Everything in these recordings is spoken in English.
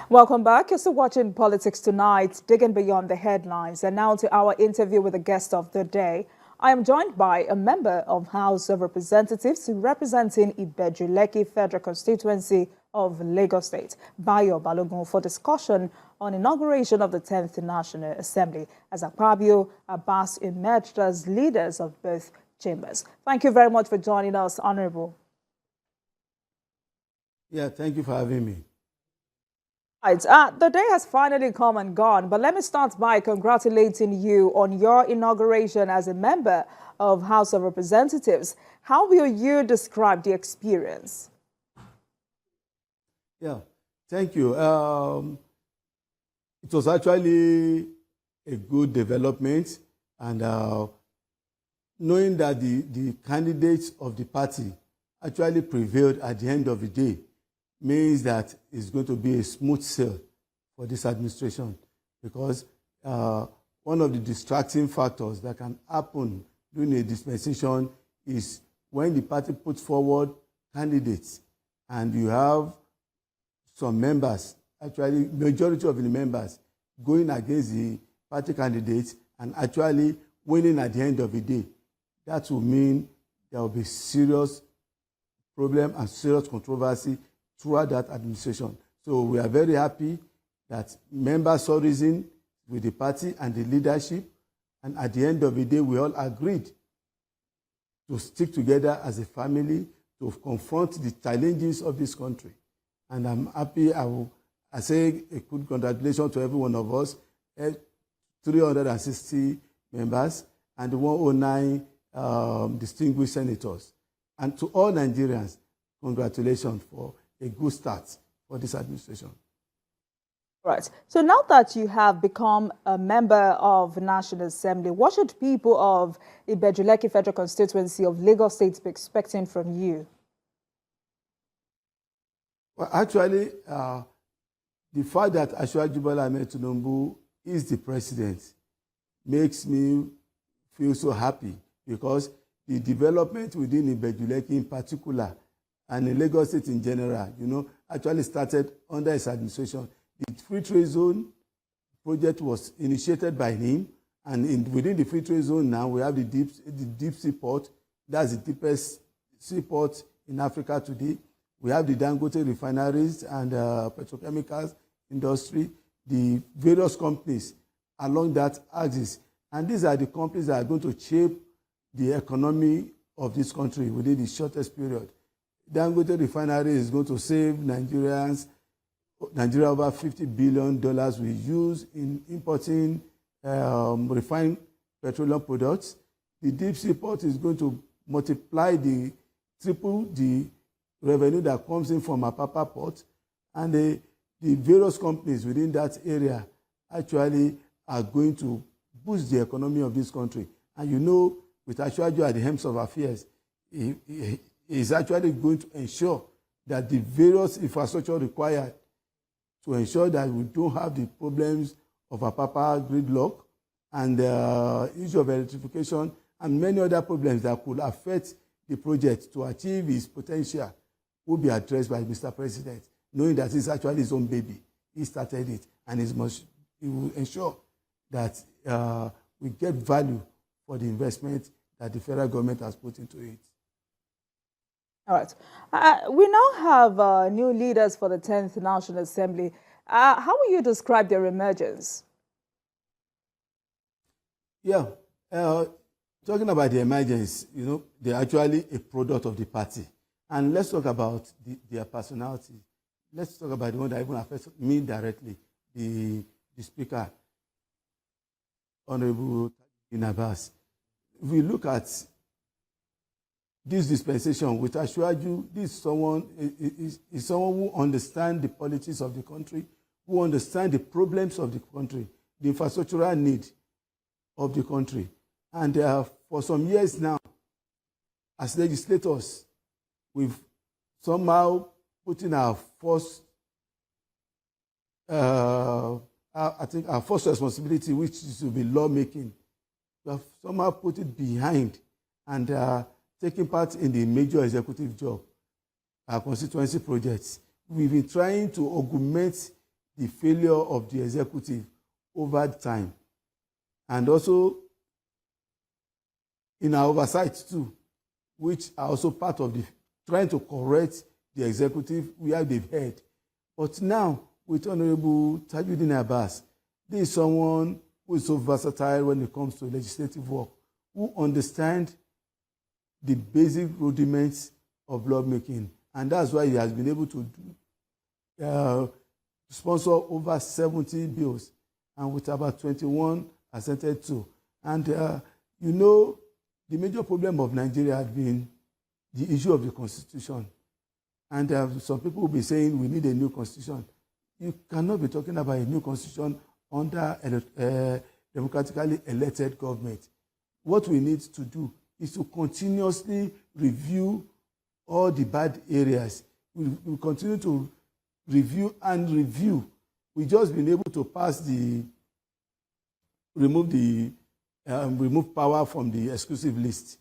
Welcome back. You're still watching Politics Tonight, digging beyond the headlines. And now to our interview with the guest of the day. I am joined by a member of House of Representatives representing Ibejuleki Federal Constituency of Lagos State, Balogun, for discussion on inauguration of the 10th National Assembly as Akpabio, Abbas emerged as leaders of both chambers. Thank you very much for joining us, Honorable. Yeah, thank you for having me. Right. The day has finally come and gone, but let me start by congratulating you on your inauguration as a member of House of Representatives. How will you describe the experience? Yeah, thank you. It was actually a good development, and knowing that the candidates of the party actually prevailed at the end of the day means that it's going to be a smooth sail for this administration, because one of the distracting factors that can happen during a dispensation is when the party puts forward candidates and you have some members, actually majority of the members, going against the party candidates and actually winning at the end of the day. That will mean there will be serious problem and serious controversy throughout that administration. So we are very happy that members saw reason with the party and the leadership, and at the end of the day, we all agreed to stick together as a family to confront the challenges of this country. And I'm happy. I say a good congratulations to every one of us, 360 members and 109 distinguished senators. And to all Nigerians, congratulations for a good start for this administration. Right. So now that you have become a member of the National Assembly, what should people of Ibejuleki Federal Constituency of Lagos State be expecting from you? Well, actually, the fact that Asiwaju Bola Ahmed Tinubu is the president makes me feel so happy, because the development within Ibejuleki in particular and in Lagos State in general, actually started under his administration. The free trade zone project was initiated by him, and within the free trade zone now we have the deep sea port. That's the deepest seaport in Africa today. We have the Dangote refineries and petrochemicals industry, the various companies along that axis. And these are the companies that are going to shape the economy of this country within the shortest period. Dangote refinery is going to save Nigeria over $50 billion we use in importing refined petroleum products. The deep sea port is going to triple the revenue that comes in from Apapa port, and the various companies within that area actually are going to boost the economy of this country. And with Asiwaju at the helm of affairs, is actually going to ensure that the various infrastructure required to ensure that we don't have the problems of Apapa gridlock and the issue of electrification and many other problems that could affect the project to achieve its potential will be addressed by Mr. President, knowing that it's actually his own baby. He started it, and he will ensure that we get value for the investment that the federal government has put into it. All right. We now have new leaders for the 10th National Assembly. How will you describe their emergence? Yeah. Talking about the emergence, they're actually a product of the party. And let's talk about their personality. Let's talk about the one that even affects me directly, the Speaker, Honorable Abbas. If we look at this dispensation with Asiwaju, this is someone who understands the politics of the country, who understands the problems of the country, the infrastructural need of the country. And for some years now, as legislators, we've somehow put in our first responsibility, which is to be lawmaking. We have somehow put it behind and taking part in the major executive job, our constituency projects. We've been trying to augment the failure of the executive over time. And also in our oversight too, which are also part of the trying to correct the executive where they've heard. But now, with Honorable Tajuddin Abbas, there is someone who is so versatile when it comes to legislative work, who understands the basic rudiments of lawmaking. And that's why he has been able to sponsor over 70 bills, and with about 21 assented to. And you know, the major problem of Nigeria has been the issue of the constitution. And some people will be saying we need a new constitution. You cannot be talking about a new constitution under a democratically elected government. What we need to do is to continuously review all the bad areas. We continue to review and review. We've just been able to remove power from the exclusive list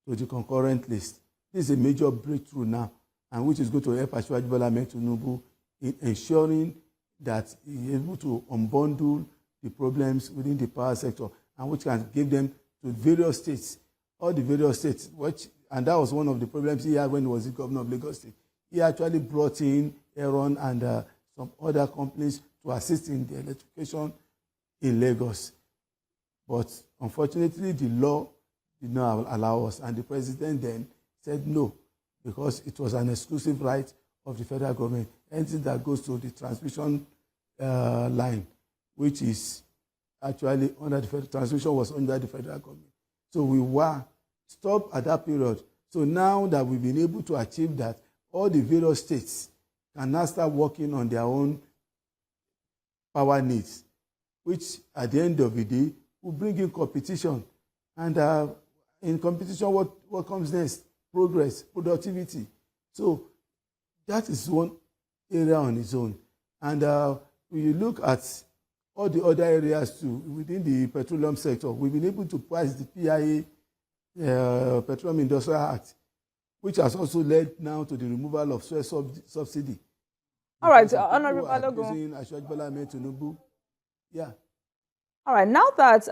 to the concurrent list. This is a major breakthrough now, and which is going to help Asiwaju Bola Ahmed Tinubu in ensuring that he is able to unbundle the problems within the power sector, and which can give them to various states, all the various states, and that was one of the problems he had when he was the governor of Lagos State. He actually brought in Aaron and some other companies to assist in the electrification in Lagos. But unfortunately, the law did not allow us, and the president then said no, because it was an exclusive right of the federal government. Anything that goes to the transmission line, which is actually under the federal, transmission was under the federal government. So we were stopped at that period. So now that we've been able to achieve that, all the various states can now start working on their own power needs, which at the end of the day will bring in competition. And in competition, what comes next? Progress, productivity. So that is one area on its own. And when you look at all the other areas too, within the petroleum sector, we've been able to pass the PIA, Petroleum Industrial Act, which has also led now to the removal of fuel subsidy. All right, Honorable Balogun. Asiwaju Bola Ahmed Tinubu. Yeah. All right, now that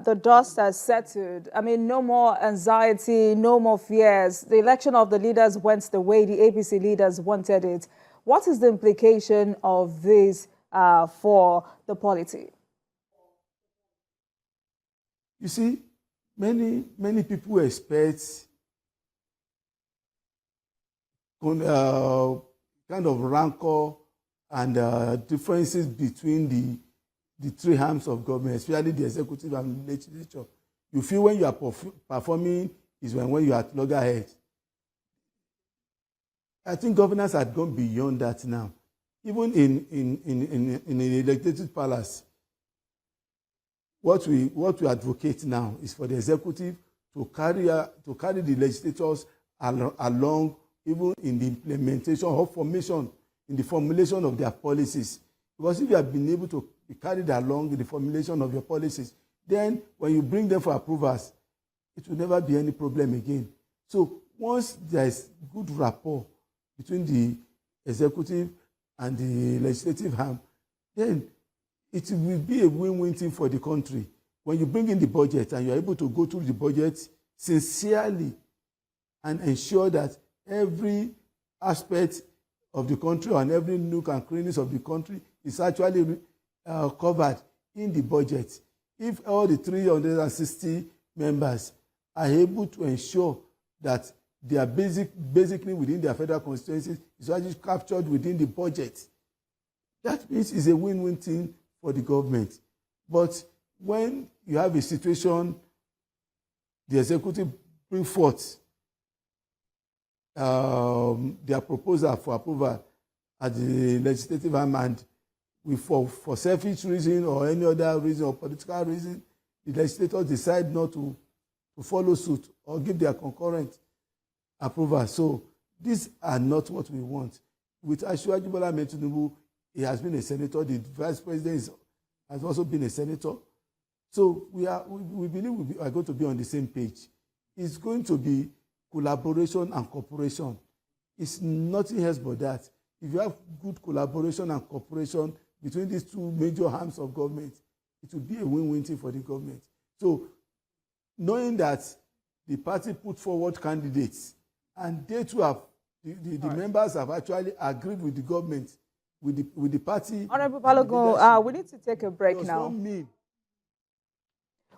the dust has settled, I mean, no more anxiety, no more fears. The election of the leaders went the way the APC leaders wanted it. What is the implication of this for the polity? You see, many people expect kind of rancor and differences between the three arms of government, especially the executive and legislature. You feel when you are performing is when you are at loggerheads. I think governance had gone beyond that now. Even in the legislative palace, what we advocate now is for the executive to carry the legislators along, even in the implementation or formation, in the formulation of their policies. Because if you have been able to be carried along in the formulation of your policies, then when you bring them for approvals, it will never be any problem again. So once there is good rapport between the executive and the legislative arm, then it will be a win-win thing for the country. When you bring in the budget and you're able to go through the budget sincerely and ensure that every aspect of the country and every nook and crannies of the country is actually covered in the budget. If all the 360 members are able to ensure that they are basically within their federal constituencies, is actually captured within the budget, that means it's a win-win thing for the government. But when you have a situation, the executive bring forth their proposal for approval at the legislative arm, and for selfish reason or any other reason or political reason, the legislators decide not to follow suit or give their concurrent approval. So these are not what we want. With Asiwaju Bola Ahmed Tinubu, he has been a senator. The vice president has also been a senator. So we believe we are going to be on the same page. It's going to be collaboration and cooperation. It's nothing else but that. If you have good collaboration and cooperation, between these two major arms of government, it will be a win-win thing for the government. So, knowing that the party put forward candidates, and they too have, the members have actually agreed with the government, with the party. Honorable Balogun, we need to take a break now.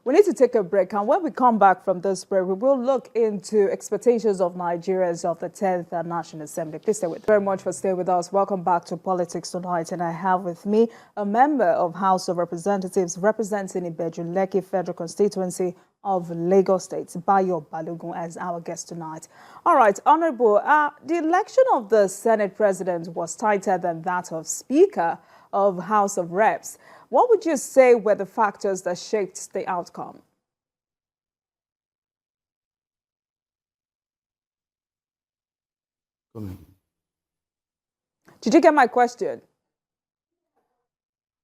We need to take a break, and when we come back from this break, we will look into expectations of Nigerians of the 10th National Assembly. Please stay with us. Very much for staying with us. Welcome back to Politics Tonight, and I have with me a member of House of Representatives representing Ibeju Lekki Federal Constituency of Lagos State, Balogun, as our guest tonight. All right, Honorable, the election of the Senate President was tighter than that of Speaker of House of Reps. What would you say were the factors that shaped the outcome? Did you get my question?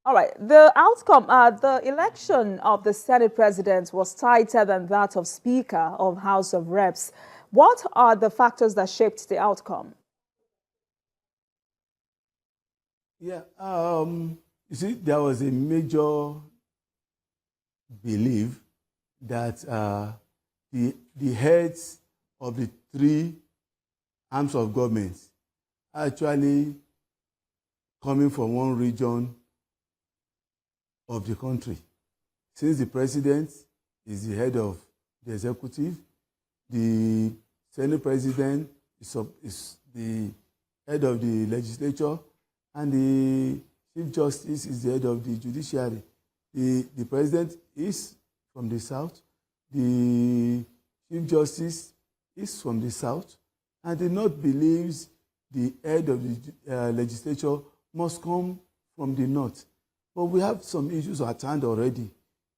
All right. The outcome, the election of the Senate President was tighter than that of Speaker of House of Reps. What are the factors that shaped the outcome? Yeah, you see, there was a major belief that the heads of the three arms of government actually coming from one region of the country. Since the president is the head of the executive, the Senate president is the head of the legislature, and the Chief Justice is the head of the judiciary. The president is from the south, the Chief Justice is from the south, and the north believes the head of the legislature must come from the north. But we have some issues at hand already.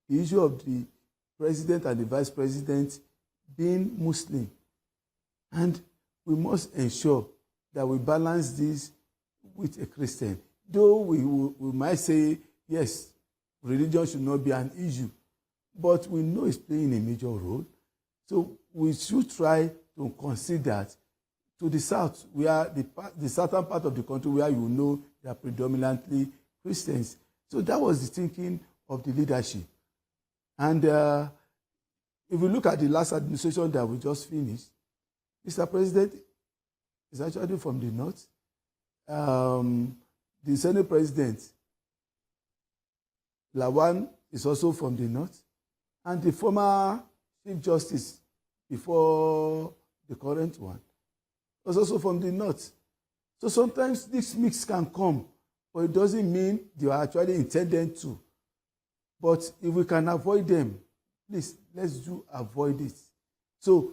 The issue of the president and the vice president being Muslim. And we must ensure that we balance this with a Christian. Though we might say, yes, religion should not be an issue, but we know it's playing a major role. So we should try to consider that to the south, we are the southern part of the country where you know they are predominantly Christians. So that was the thinking of the leadership. And if we look at the last administration that we just finished, Mr. President is actually from the north. The Senate President, Lawan, is also from the north. And the former Chief Justice before the current one was also from the north. So sometimes this mix can come, but it doesn't mean they are actually intended to. But if we can avoid them, please, let's avoid it. So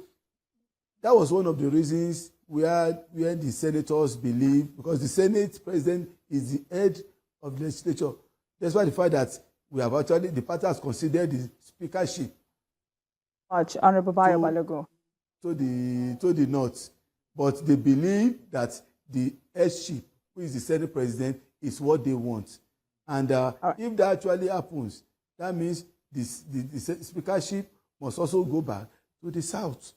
that was one of the reasons where the senators believe, because the Senate President is the head of the legislature. That's why the fact that we have actually, the party has considered the speakership Honorable Balogun to the north. But they believe that the headship, who is the Senate President, is what they want. And if that actually happens, that means the speakership must also go back to the south.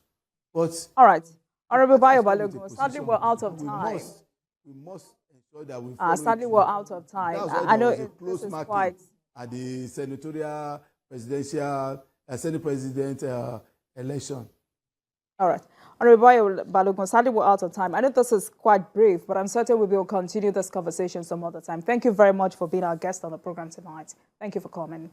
But all right, Honorable Balogun, sadly we're out of time. We must ensure that we sadly we're out of time. I know it's close market at the senatorial, presidential, Senate President election. All right. Honorable Balogun, sadly we're out of time. I know this is quite brief, but I'm certain we will continue this conversation some other time. Thank you very much for being our guest on the program tonight. Thank you for coming.